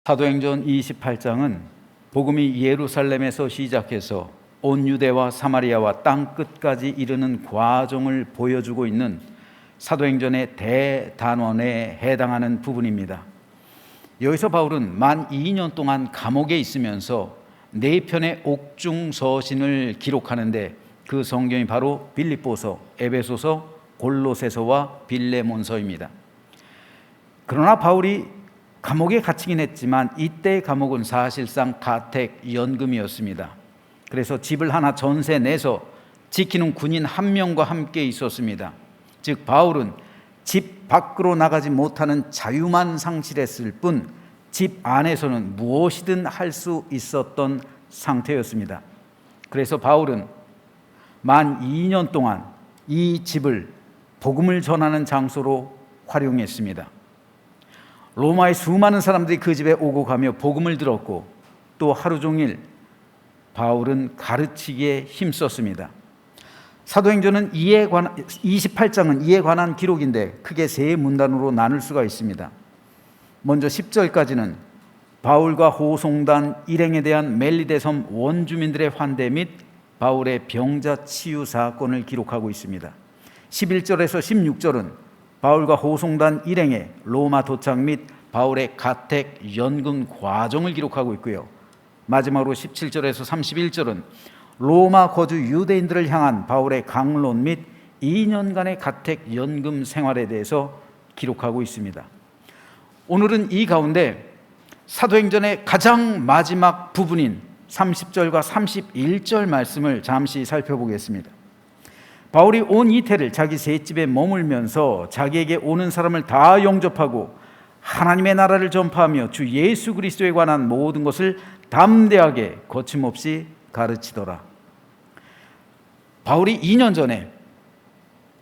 사도행전 28장은 복음이 예루살렘에서 시작해서 온 유대와 사마리아와 땅 끝까지 이르는 과정을 보여주고 있는 사도행전의 대단원에 해당하는 부분입니다. 여기서 바울은 만 2년 동안 감옥에 있으면서 4편의 옥중 서신을 기록하는데 그 성경이 바로 빌립보서, 에베소서, 골로새서와 빌레몬서입니다. 그러나 바울이 감옥에 갇히긴 했지만 이때의 감옥은 사실상 가택연금이었습니다. 그래서 집을 하나 전세 내서 지키는 군인 1명과 함께 있었습니다. 즉 바울은 집 밖으로 나가지 못하는 자유만 상실했을 뿐 집 안에서는 무엇이든 할 수 있었던 상태였습니다. 그래서 바울은 만 2년 동안 이 집을 복음을 전하는 장소로 활용했습니다. 로마의 수많은 사람들이 그 집에 오고 가며 복음을 들었고 또 하루 종일 바울은 가르치기에 힘썼습니다. 사도행전은 28장은 이에 관한 기록인데 크게 세 문단으로 나눌 수가 있습니다. 먼저 10절까지는 바울과 호송단 일행에 대한 멜리데섬 원주민들의 환대 및 바울의 병자 치유 사건을 기록하고 있습니다. 11절에서 16절은 바울과 호송단 일행의 로마 도착 및 바울의 가택 연금 과정을 기록하고 있고요. 마지막으로 17절에서 31절은 로마 거주 유대인들을 향한 바울의 강론 및 2년간의 가택 연금 생활에 대해서 기록하고 있습니다. 오늘은 이 가운데 사도행전의 가장 마지막 부분인 30절과 31절 말씀을 잠시 살펴보겠습니다. 바울이 온 이태를 자기 셋집에 머물면서 자기에게 오는 사람을 다 영접하고 하나님의 나라를 전파하며 주 예수 그리스도에 관한 모든 것을 담대하게 거침없이 가르치더라. 바울이 2년 전에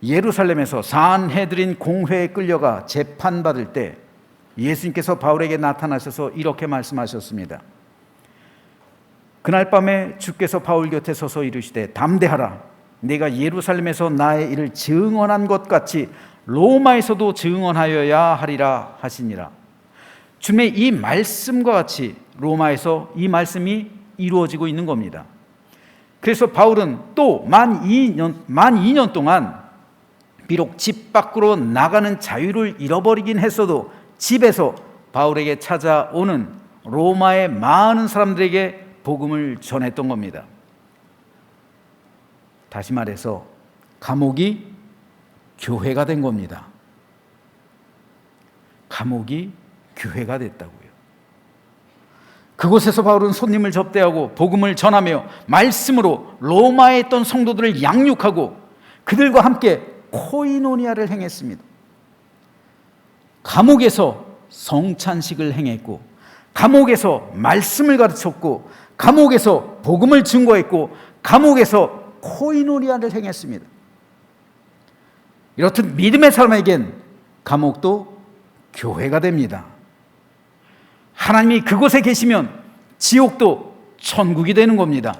예루살렘에서 산헤드린 공회에 끌려가 재판받을 때 예수님께서 바울에게 나타나셔서 이렇게 말씀하셨습니다. 그날 밤에 주께서 바울 곁에 서서 이르시되 담대하라. 내가 예루살렘에서 나의 일을 증언한 것 같이 로마에서도 증언하여야 하리라 하시니라. 주님의 이 말씀과 같이 로마에서 이 말씀이 이루어지고 있는 겁니다. 그래서 바울은 또 만 2년 동안 비록 집 밖으로 나가는 자유를 잃어버리긴 했어도 집에서 바울에게 찾아오는 로마의 많은 사람들에게 복음을 전했던 겁니다. 다시 말해서 감옥이 교회가 된 겁니다. 감옥이 교회가 됐다고요. 그곳에서 바울은 손님을 접대하고 복음을 전하며 말씀으로 로마에 있던 성도들을 양육하고 그들과 함께 코이노니아를 행했습니다. 감옥에서 성찬식을 행했고 감옥에서 말씀을 가르쳤고 감옥에서 복음을 증거했고 감옥에서 코이노니아를 행했습니다. 이렇듯 믿음의 사람에겐 감옥도 교회가 됩니다. 하나님이 그곳에 계시면 지옥도 천국이 되는 겁니다.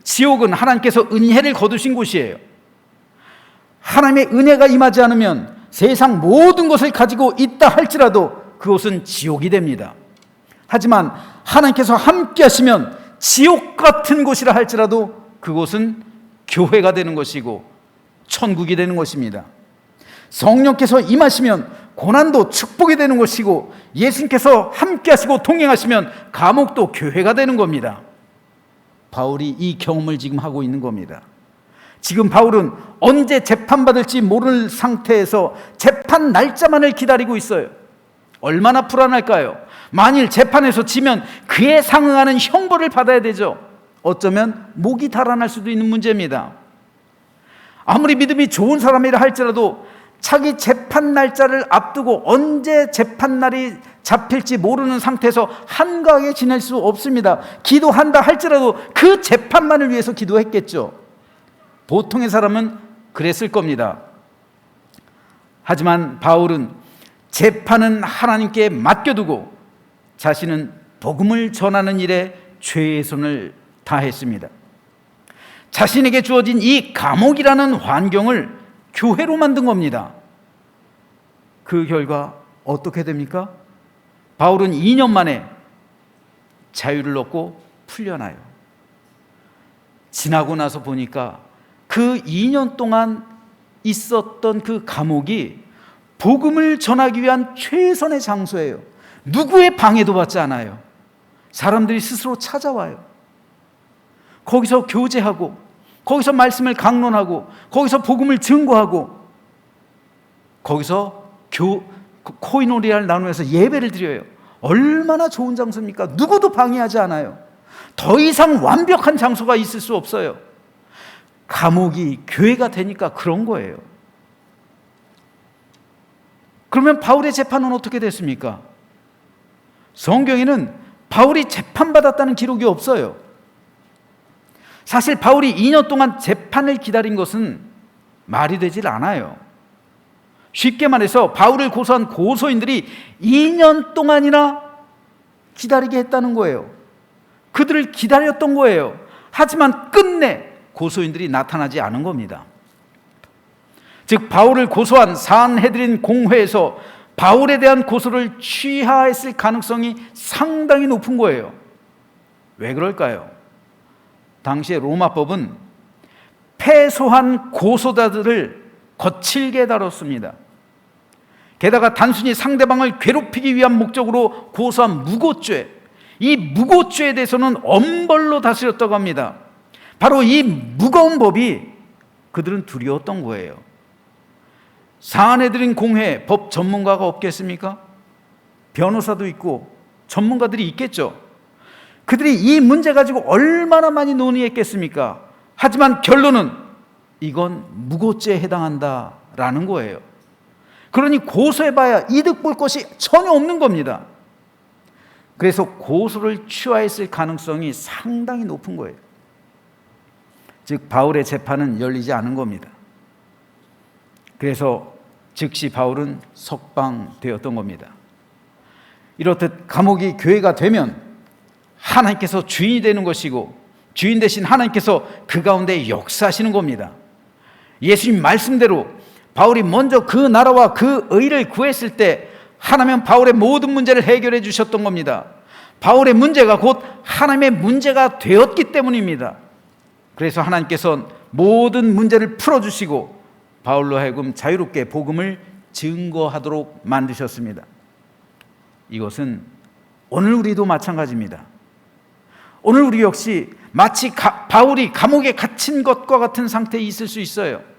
지옥은 하나님께서 은혜를 거두신 곳이에요. 하나님의 은혜가 임하지 않으면 세상 모든 것을 가지고 있다 할지라도 그곳은 지옥이 됩니다. 하지만 하나님께서 함께 하시면 지옥 같은 곳이라 할지라도 그곳은 교회가 되는 것이고 천국이 되는 것입니다. 성령께서 임하시면 고난도 축복이 되는 것이고 예수님께서 함께 하시고 동행하시면 감옥도 교회가 되는 겁니다. 바울이 이 경험을 지금 하고 있는 겁니다. 지금 바울은 언제 재판받을지 모를 상태에서 재판 날짜만을 기다리고 있어요. 얼마나 불안할까요? 만일 재판에서 지면 그에 상응하는 형벌을 받아야 되죠. 어쩌면 목이 달아날 수도 있는 문제입니다. 아무리 믿음이 좋은 사람이라 할지라도 자기 재판 날짜를 앞두고 언제 재판날이 잡힐지 모르는 상태에서 한가하게 지낼 수 없습니다. 기도한다 할지라도 그 재판만을 위해서 기도했겠죠. 보통의 사람은 그랬을 겁니다. 하지만 바울은 재판은 하나님께 맡겨두고 자신은 복음을 전하는 일에 최선을 다했습니다. 자신에게 주어진 이 감옥이라는 환경을 교회로 만든 겁니다. 그 결과 어떻게 됩니까? 바울은 2년 만에 자유를 얻고 풀려나요. 지나고 나서 보니까 그 2년 동안 있었던 그 감옥이 복음을 전하기 위한 최선의 장소예요. 누구의 방해도 받지 않아요. 사람들이 스스로 찾아와요. 거기서 교제하고, 거기서 말씀을 강론하고, 거기서 복음을 증거하고, 거기서 코이노니아를 나누면서 예배를 드려요. 얼마나 좋은 장소입니까? 누구도 방해하지 않아요. 더 이상 완벽한 장소가 있을 수 없어요. 감옥이 교회가 되니까 그런 거예요. 그러면 바울의 재판은 어떻게 됐습니까? 성경에는 바울이 재판받았다는 기록이 없어요. 사실 바울이 2년 동안 재판을 기다린 것은 말이 되질 않아요. 쉽게 말해서 바울을 고소한 고소인들이 2년 동안이나 기다리게 했다는 거예요. 그들을 기다렸던 거예요. 하지만 끝내 고소인들이 나타나지 않은 겁니다. 즉 바울을 고소한 산헤드린 공회에서 바울에 대한 고소를 취하했을 가능성이 상당히 높은 거예요. 왜 그럴까요? 당시의 로마법은 패소한 고소자들을 거칠게 다뤘습니다. 게다가 단순히 상대방을 괴롭히기 위한 목적으로 고소한 무고죄, 이 무고죄에 대해서는 엄벌로 다스렸다고 합니다. 바로 이 무거운 법이 그들은 두려웠던 거예요. 산헤드린 공회 법 전문가가 없겠습니까? 변호사도 있고 전문가들이 있겠죠. 그들이 이 문제 가지고 얼마나 많이 논의했겠습니까? 하지만 결론은 이건 무고죄에 해당한다라는 거예요. 그러니 고소해봐야 이득 볼 것이 전혀 없는 겁니다. 그래서 고소를 취하했을 가능성이 상당히 높은 거예요. 즉 바울의 재판은 열리지 않은 겁니다. 그래서 즉시 바울은 석방되었던 겁니다. 이렇듯 감옥이 교회가 되면 하나님께서 주인이 되는 것이고 주인 대신 하나님께서 그 가운데 역사하시는 겁니다. 예수님 말씀대로 바울이 먼저 그 나라와 그 의를 구했을 때 하나님은 바울의 모든 문제를 해결해 주셨던 겁니다. 바울의 문제가 곧 하나님의 문제가 되었기 때문입니다. 그래서 하나님께서는 모든 문제를 풀어주시고 바울로 하여금 자유롭게 복음을 증거하도록 만드셨습니다. 이것은 오늘 우리도 마찬가지입니다. 오늘 우리 역시 마치 바울이 감옥에 갇힌 것과 같은 상태에 있을 수 있어요.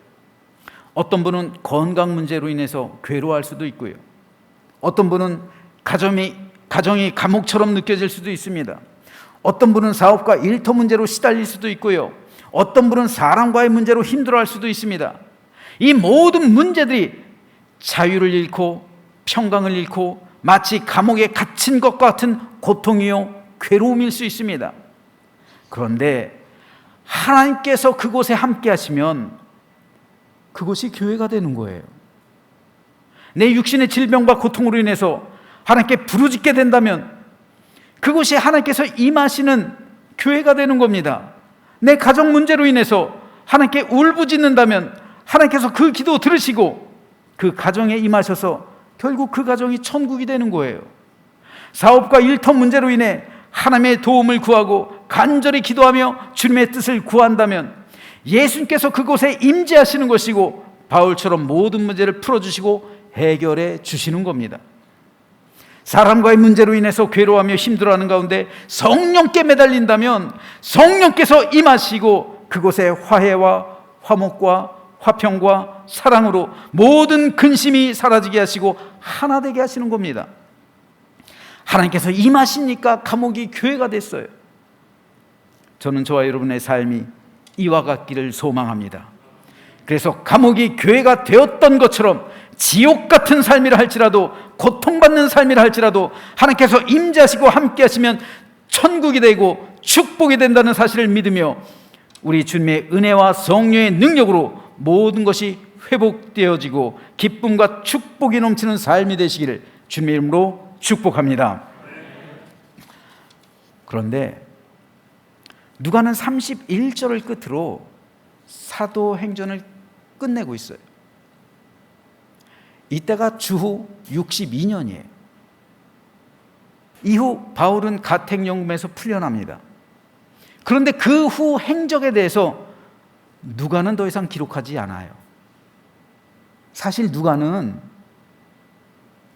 어떤 분은 건강 문제로 인해서 괴로워할 수도 있고요. 어떤 분은 가정이 감옥처럼 느껴질 수도 있습니다. 어떤 분은 사업과 일터 문제로 시달릴 수도 있고요. 어떤 분은 사람과의 문제로 힘들어할 수도 있습니다. 이 모든 문제들이 자유를 잃고 평강을 잃고 마치 감옥에 갇힌 것과 같은 고통이요 괴로움일 수 있습니다. 그런데 하나님께서 그곳에 함께 하시면 그것이 교회가 되는 거예요. 내 육신의 질병과 고통으로 인해서 하나님께 부르짖게 된다면 그것이 하나님께서 임하시는 교회가 되는 겁니다. 내 가정 문제로 인해서 하나님께 울부짖는다면 하나님께서 그 기도 들으시고 그 가정에 임하셔서 결국 그 가정이 천국이 되는 거예요. 사업과 일터 문제로 인해 하나님의 도움을 구하고 간절히 기도하며 주님의 뜻을 구한다면 예수님께서 그곳에 임재하시는 것이고 바울처럼 모든 문제를 풀어주시고 해결해 주시는 겁니다. 사람과의 문제로 인해서 괴로워하며 힘들어하는 가운데 성령께 매달린다면 성령께서 임하시고 그곳에 화해와 화목과 화평과 사랑으로 모든 근심이 사라지게 하시고 하나 되게 하시는 겁니다. 하나님께서 임하시니까 감옥이 교회가 됐어요. 저는 저와 여러분의 삶이 이와 같기를 소망합니다. 그래서 감옥이 교회가 되었던 것처럼 지옥 같은 삶이라 할지라도 고통받는 삶이라 할지라도 하나님께서 임재하시고 함께 하시면 천국이 되고 축복이 된다는 사실을 믿으며 우리 주님의 은혜와 성령의 능력으로 모든 것이 회복되어지고 기쁨과 축복이 넘치는 삶이 되시기를 주님의 이름으로 축복합니다. 그런데 누가는 31절을 끝으로 사도행전을 끝내고 있어요. 이때가 주후 62년이에요. 이후 바울은 가택연금에서 풀려납니다. 그런데 그 후 행적에 대해서 누가는 더 이상 기록하지 않아요. 사실 누가는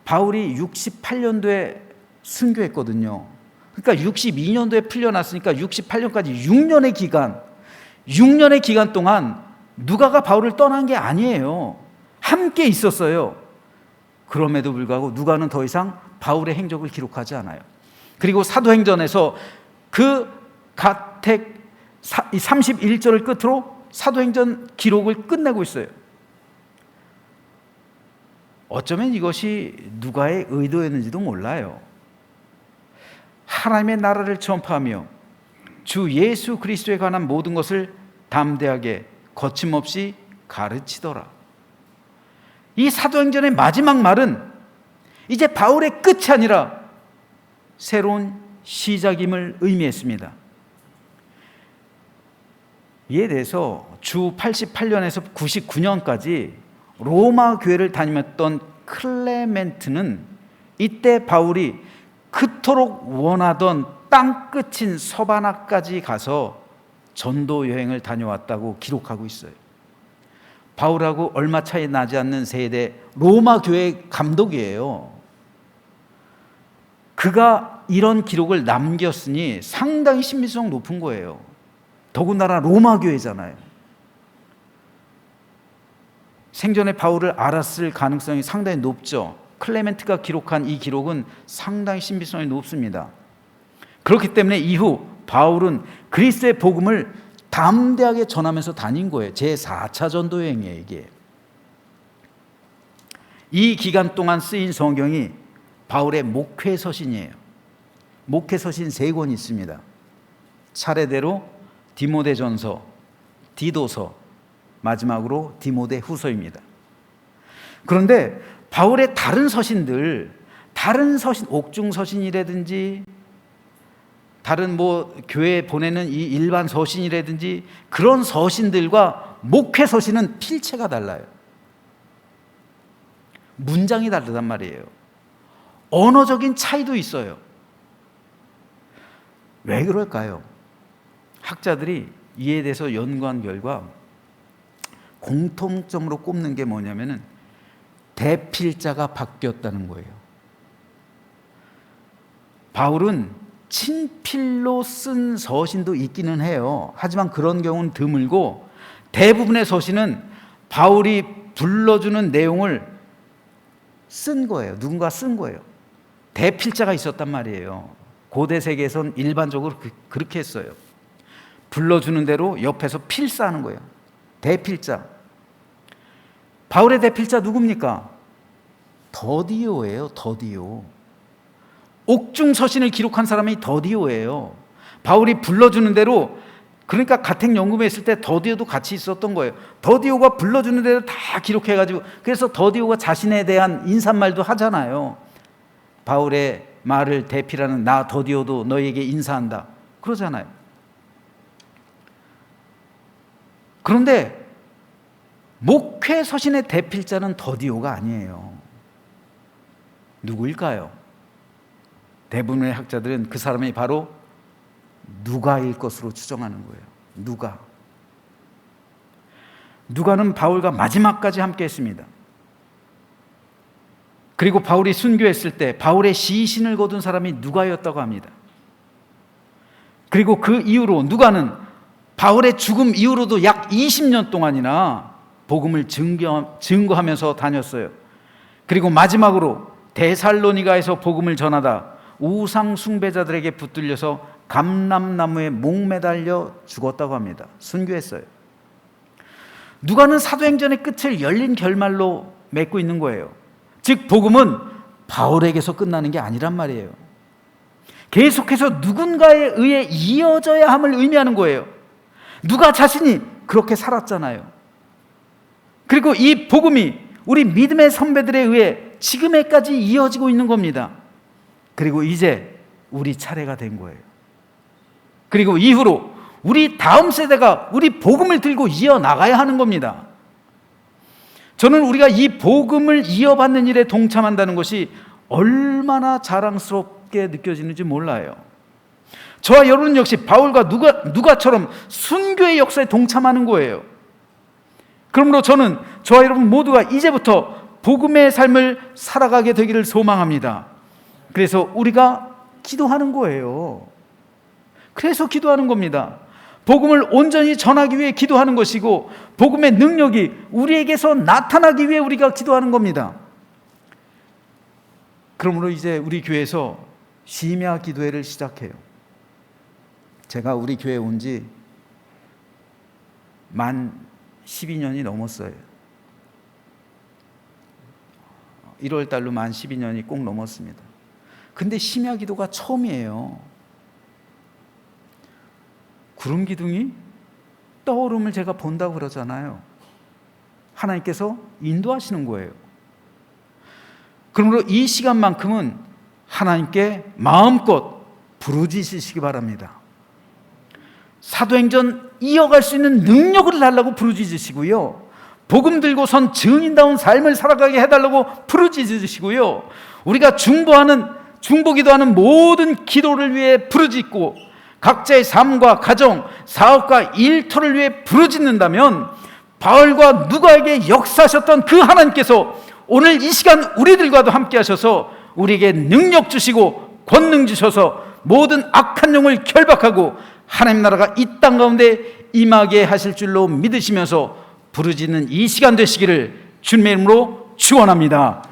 바울이 68년도에 순교했거든요. 그러니까 62년도에 풀려났으니까 68년까지 6년의 기간 동안 누가가 바울을 떠난 게 아니에요. 함께 있었어요. 그럼에도 불구하고 누가는 더 이상 바울의 행적을 기록하지 않아요. 그리고 사도행전에서 그 가택 31절을 끝으로 사도행전 기록을 끝내고 있어요. 어쩌면 이것이 누가의 의도였는지도 몰라요. 하나님의 나라를 전파하며 주 예수 그리스도에 관한 모든 것을 담대하게 거침없이 가르치더라. 이 사도행전의 마지막 말은 이제 바울의 끝이 아니라 새로운 시작임을 의미했습니다. 이에 대해서 주 88년에서 99년까지 로마 교회를 다니었던 클레멘트는 이때 바울이 그토록 원하던 땅끝인 서바나까지 가서 전도 여행을 다녀왔다고 기록하고 있어요. 바울하고 얼마 차이 나지 않는 세대 로마 교회 감독이에요. 그가 이런 기록을 남겼으니 상당히 신빙성 높은 거예요. 더군다나 로마 교회잖아요. 생전에 바울을 알았을 가능성이 상당히 높죠. 클레멘트가 기록한 이 기록은 상당히 신빙성이 높습니다. 그렇기 때문에 이후 바울은 그리스도의 복음을 담대하게 전하면서 다닌 거예요. 제4차 전도 여행이에요, 이게. 이 기간 동안 쓰인 성경이 바울의 목회 서신이에요. 목회 서신 3권이 있습니다. 차례대로 디모데전서, 디도서, 마지막으로 디모데후서입니다. 그런데 바울의 다른 서신, 옥중 서신이라든지 다른 교회에 보내는 이 일반 서신이라든지 그런 서신들과 목회 서신은 필체가 달라요. 문장이 다르단 말이에요. 언어적인 차이도 있어요. 왜 그럴까요? 학자들이 이에 대해서 연구한 결과 공통점으로 꼽는 게 뭐냐면은 대필자가 바뀌었다는 거예요. 바울은 친필로 쓴 서신도 있기는 해요. 하지만 그런 경우는 드물고 대부분의 서신은 바울이 불러주는 내용을 쓴 거예요. 누군가 쓴 거예요. 대필자가 있었단 말이에요. 고대 세계에선 일반적으로 그렇게 했어요. 불러주는 대로 옆에서 필사하는 거예요. 대필자. 바울의 대필자 누굽니까? 더디오예요. 더디오. 옥중 서신을 기록한 사람이 더디오예요. 바울이 불러주는 대로, 그러니까 가택연금에 있을 때 더디오도 같이 있었던 거예요. 더디오가 불러주는 대로 다 기록해가지고, 그래서 더디오가 자신에 대한 인사말도 하잖아요. 바울의 말을 대필하는 나 더디오도 너에게 인사한다 그러잖아요. 그런데 목회 서신의 대필자는 더디오가 아니에요. 누구일까요? 대부분의 학자들은 그 사람이 바로 누가일 것으로 추정하는 거예요. 누가는 바울과 마지막까지 함께 했습니다. 그리고 바울이 순교했을 때 바울의 시신을 거둔 사람이 누가였다고 합니다. 그리고 그 이후로 누가는 바울의 죽음 이후로도 약 20년 동안이나 복음을 증거하면서 다녔어요. 그리고 마지막으로 데살로니가에서 복음을 전하다 우상 숭배자들에게 붙들려서 감람나무에 목매달려 죽었다고 합니다. 순교했어요. 누가는 사도행전의 끝을 열린 결말로 맺고 있는 거예요. 즉 복음은 바울에게서 끝나는 게 아니란 말이에요. 계속해서 누군가에 의해 이어져야 함을 의미하는 거예요. 누가 자신이 그렇게 살았잖아요. 그리고 이 복음이 우리 믿음의 선배들에 의해 지금에까지 이어지고 있는 겁니다. 그리고 이제 우리 차례가 된 거예요. 그리고 이후로 우리 다음 세대가 우리 복음을 들고 이어나가야 하는 겁니다. 저는 우리가 이 복음을 이어받는 일에 동참한다는 것이 얼마나 어떻게 느껴지는지 몰라요. 저와 여러분 역시 바울과 누가처럼 순교의 역사에 동참하는 거예요. 그러므로 저는 저와 여러분 모두가 이제부터 복음의 삶을 살아가게 되기를 소망합니다. 그래서 우리가 기도하는 거예요. 그래서 기도하는 겁니다. 복음을 온전히 전하기 위해 기도하는 것이고, 복음의 능력이 우리에게서 나타나기 위해 우리가 기도하는 겁니다. 그러므로 이제 우리 교회에서 심야 기도회를 시작해요. 제가 우리 교회에 온 지 만 12년이 넘었어요. 1월 달로 만 12년이 꼭 넘었습니다. 근데 심야 기도가 처음이에요. 구름 기둥이 떠오름을 제가 본다고 그러잖아요. 하나님께서 인도하시는 거예요. 그러므로 이 시간만큼은 하나님께 마음껏 부르짖으시기 바랍니다. 사도행전 이어갈 수 있는 능력을 달라고 부르짖으시고요, 복음 들고 선 증인다운 삶을 살아가게 해달라고 부르짖으시고요, 우리가 중보기도하는 모든 기도를 위해 부르짖고 각자의 삶과 가정, 사업과 일터를 위해 부르짖는다면 바울과 누가에게 역사하셨던 그 하나님께서 오늘 이 시간 우리들과도 함께 하셔서 우리에게 능력 주시고 권능 주셔서 모든 악한 영을 결박하고 하나님 나라가 이 땅 가운데 임하게 하실 줄로 믿으시면서 부르짖는 이 시간 되시기를 주님의 이름으로 축원합니다.